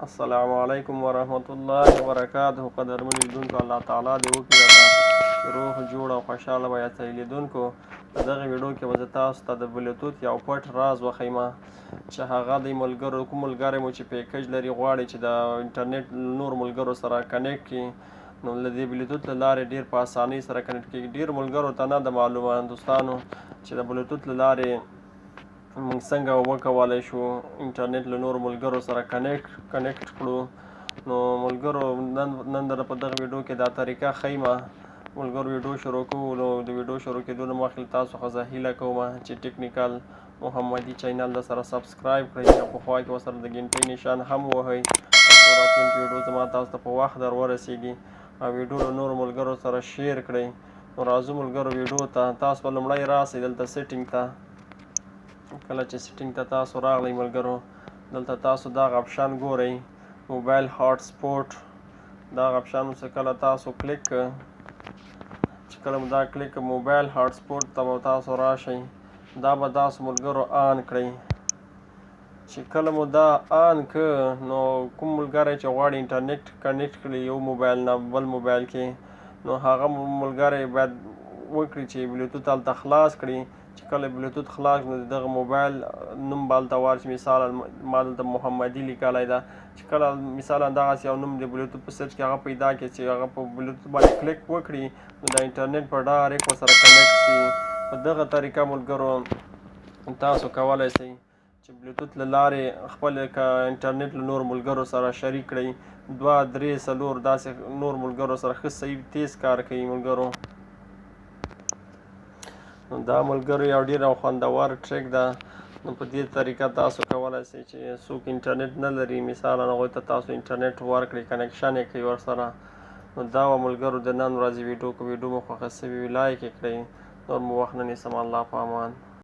السلام علیکم ورحمت الله وبرکاته. قدرمن لیدونکو، الله تعالی دې وکړي چې روغ جوړ او خوشحاله ویاستئ. لیدونکو، په دغه ویډیو کې به زه تاسو ته د بلوتوث یو پټ راز وښیم چې هغه د ملګرو کوم ملګری مو چې پیکج لري غواړي چې د انټرنیټ نور ملګرو سره کنیکټ کړي، نو له دې بلوتوث له لارې ډېر په اسانۍ سره کنیکټ کېږي. ډېر ملګرو ته نه د معلومه دوستانو چې د بلوتوث له لارې موږ څنګه وکولی شو انټرنیټ له نورو ملګرو سره کنیکټ کړو. نو ملګرو، نن در په دغه ویډیو کې دا طریقه ښیم. ملګرو، ویډیو شروع کوو. نو د ویډیو شروع کېدو نه مخکې تاسو څخه زه هیله کوم چې ټیکنیکل محمدي چینل در سره سبسکرایب کړئ او په خوا کې ورسره د ګنټۍ نشان هم ووهئ ترڅو راتلونکې ویډیو زما تاسو ته په وخت در ورسیږي او ویډیو له نورو ملګرو سره شیر کړئ. نو راځو ملګرو ویډیو ته. تاسو به لومړی راسئ دلته سیټینګ ته. کله چې سیټینګ ته تاسو راغلی ملګرو، دلته تاسو دغه اپشن ګورئ، موبایل هاټ سپوټ. دغه اپشن څخه کله تاسو کلیک چې کله مو دا کلیک موبایل هاټ سپوټ ته به تاسو راشئ، دا به تاسو ملګرو آن کړئ. چې کله مو دا آن که، نو کوم ملګری چې غواړي انټرنیټ کنیکټ کړي یو موبایل نه بل موبایل کې، نو هغه ملګری باید وکړي چې بلوتوث هلته خلاص کړي. چې کله بلوتوث خلاص نو دغه موبایل نوم به هلته ورشي. مثالا ما دلته محمدي لیکلی ده، چې کله مثالا دغسې یو نوم د بلوتوث په سرچ کې هغه پیدا کړي چې هغه په بلوتوث باندې کلیک وکړي، نو د انټرنیټ په ډایرکټ ورسره کنیکټ شي. په دغه طریقه ملګرو تاسو کولی شئ چې بلوتوث له لارې خپل انټرنیټ له نورو ملګرو سره شریک کړئ. 2 3 4 داسې نور ملګرو سره ښه صحیح تیز کار کوي ملګرو. نو دا ملګرو یو ډېر خوندور ټریک ده. نو په دې طریقه تاسو کولی شئ چې څوک انټرنیټ نه لري، مثالا هغوی ته تاسو انټرنیټ ورکړئ، کنیکشن یې کوئ ورسره. نو دا وه ملګرو د نن ورځې ویډیو. که ویډیو مو خوښه سوې وي لایک یې کړئ. نور مو وخت نه نیسم. الله په امان.